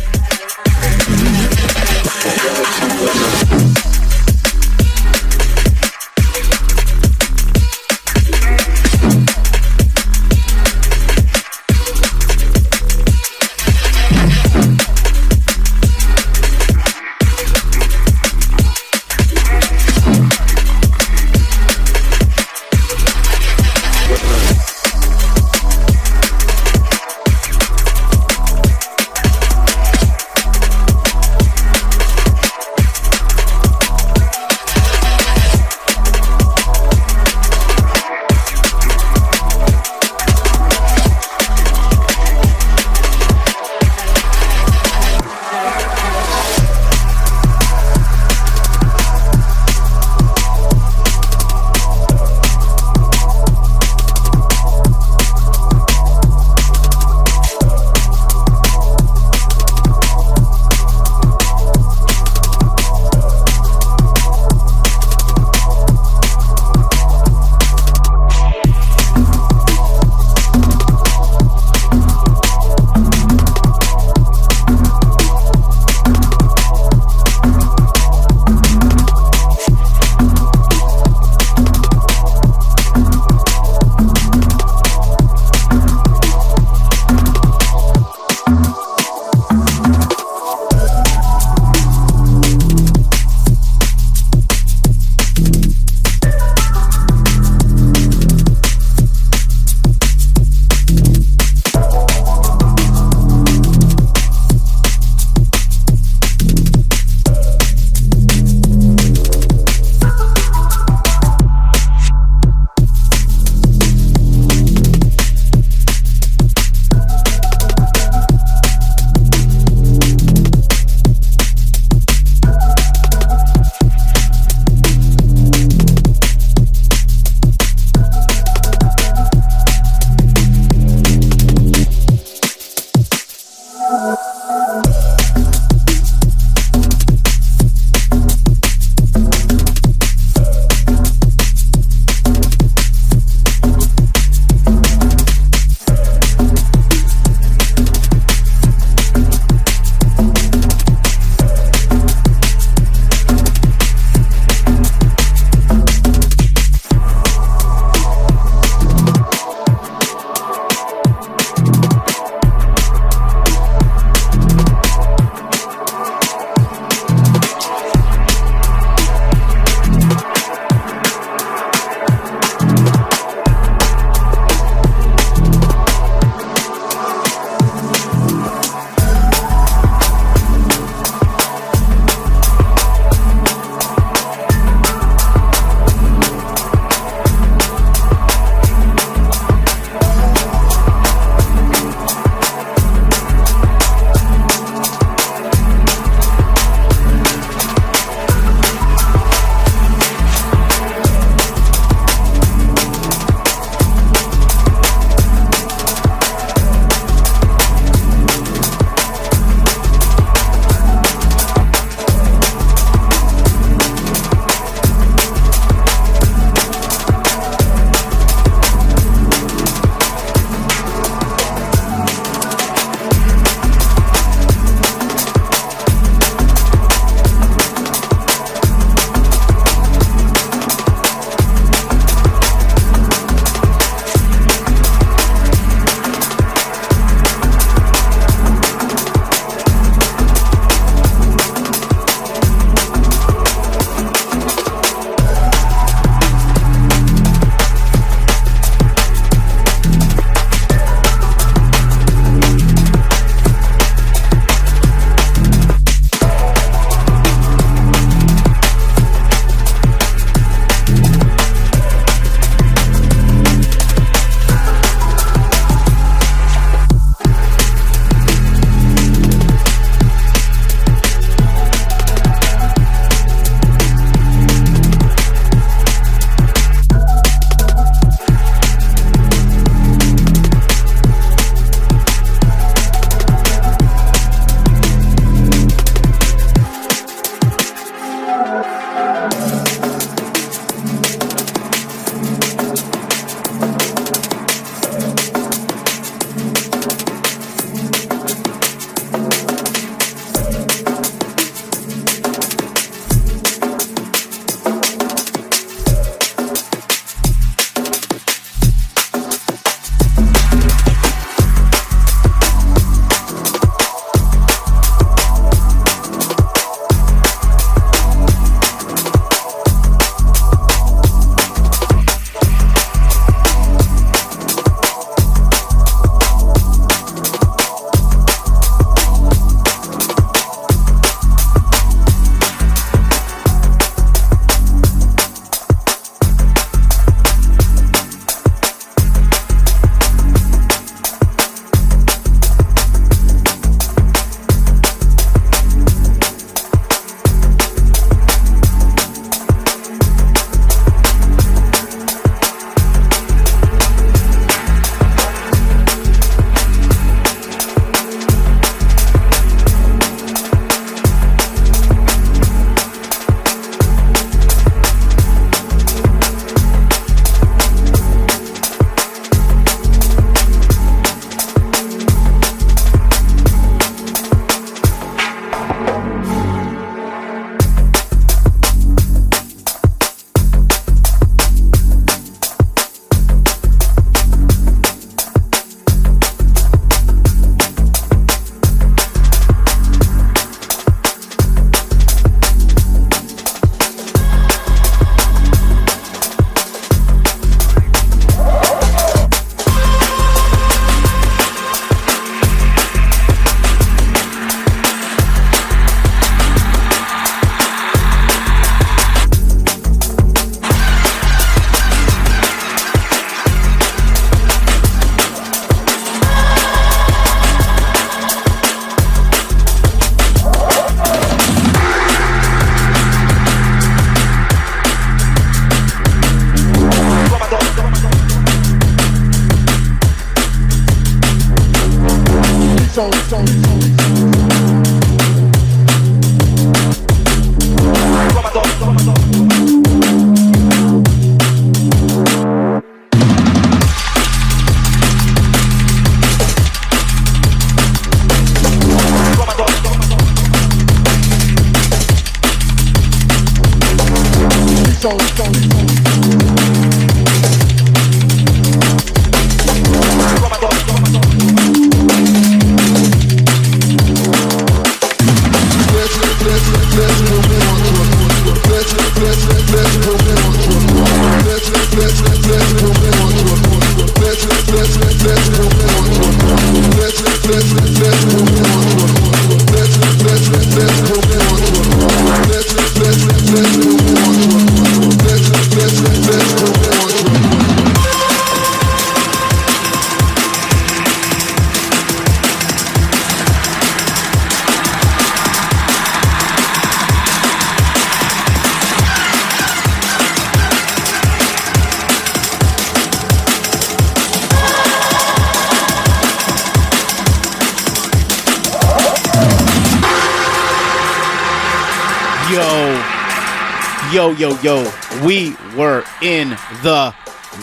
Speaker 1: Yo, we were in the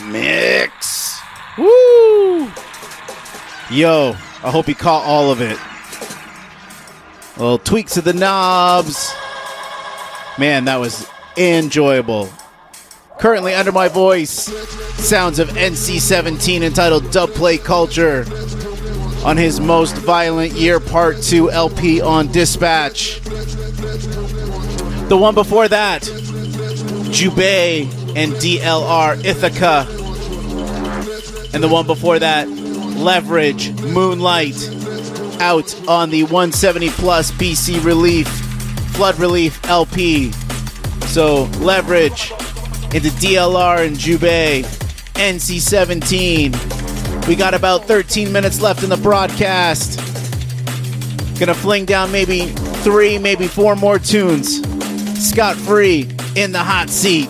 Speaker 1: mix. Woo! Yo, I hope you caught all of it. Little tweaks of the knobs. Man, that was enjoyable. Currently under my voice, sounds of NC-17 entitled Dubplate Culture on his Most Violent Year Part 2 LP on Dispatch. The one before that, Jubei and DLR Ithaca. And the one before that, Leverage Moonlight, out on the 170 plus BC Relief Flood Relief LP. So Leverage into DLR and Jubei, NC-17. We got about 13 minutes left in the broadcast. Gonna fling down maybe 3, maybe 4 more tunes. Scot-free in the hot seat.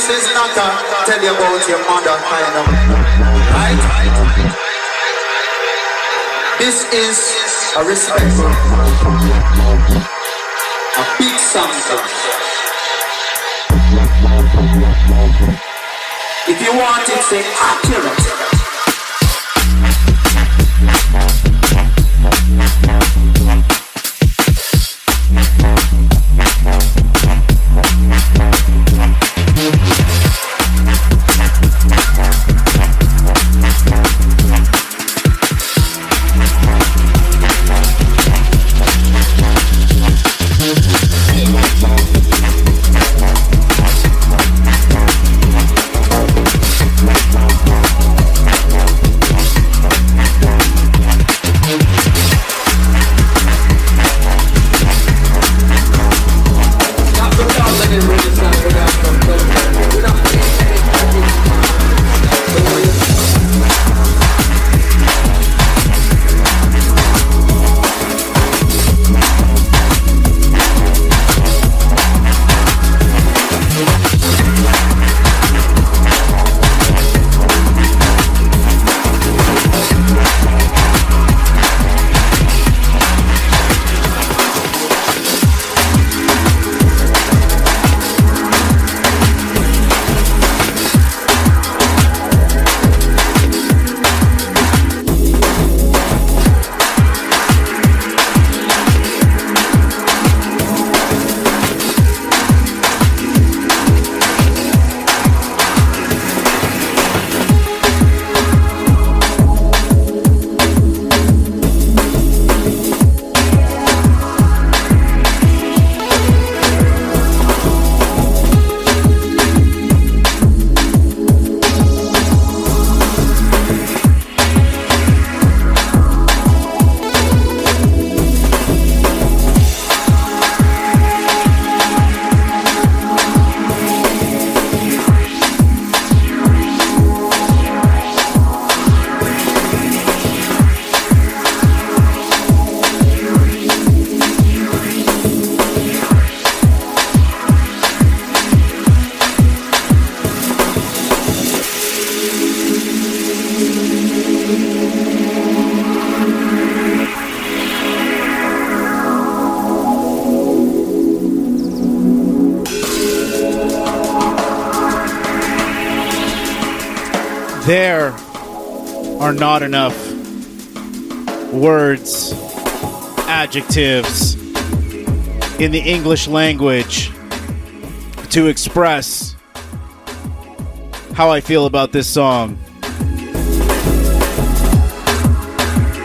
Speaker 11: This is not a tell you about your mother kind of, right? This is a respectful, a big song. If you want it, say accurate.
Speaker 1: There are not enough words, adjectives in the English language to express how I feel about this song.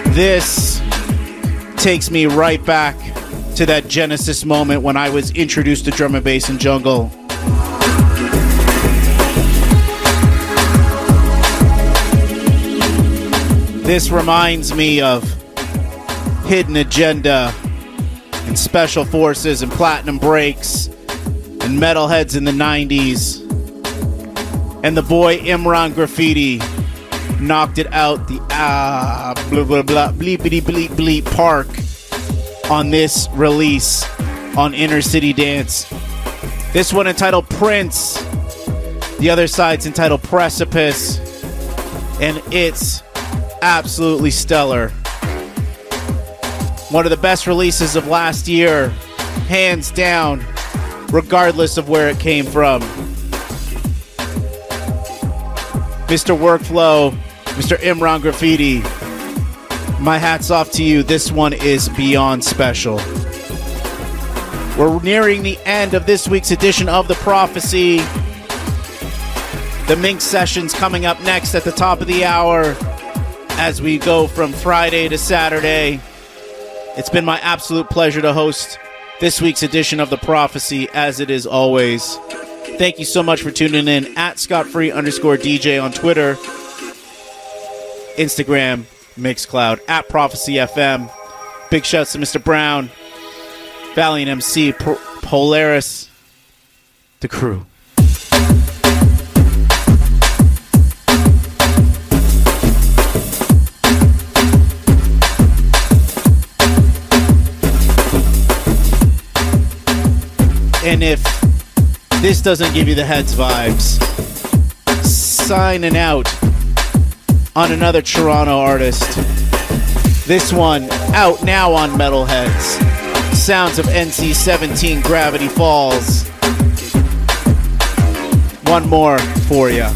Speaker 1: This takes me right back to that Genesis moment when I was introduced to drum and bass and jungle. This reminds me of Hidden Agenda and Special Forces and Platinum Breaks and Metalheads in the 90s. And the boy Imran Graffiti knocked it out the blah blah blah bleepity bleep bleep park on this release on Inner City Dance. This one entitled Prince. The other side's entitled Precipice. And it's absolutely stellar. One of the best releases of last year, hands down, regardless of where it came from. Mr. Workflow, Mr. Imran Graffiti, my hat's off to you. This one is beyond special. We're nearing the end of this week's edition of The Prophecy. The Minx Sessions coming up next at the top of the hour as we go from Friday to Saturday. It's been my absolute pleasure to host this week's edition of The Prophecy, as it is always. Thank you so much for tuning in at ScottFree_DJ on Twitter, Instagram, Mixcloud, at Prophecy FM. Big shouts to Mr. Brown, Valiant MC, Polaris, the crew. And if This doesn't give you the heads vibes. Signing out on another Toronto artist. This one out now on Metalheads. Sounds of NC-17 Gravity Falls. One more for you.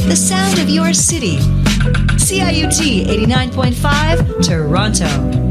Speaker 3: The sound of your city. CIUT 89.5, Toronto.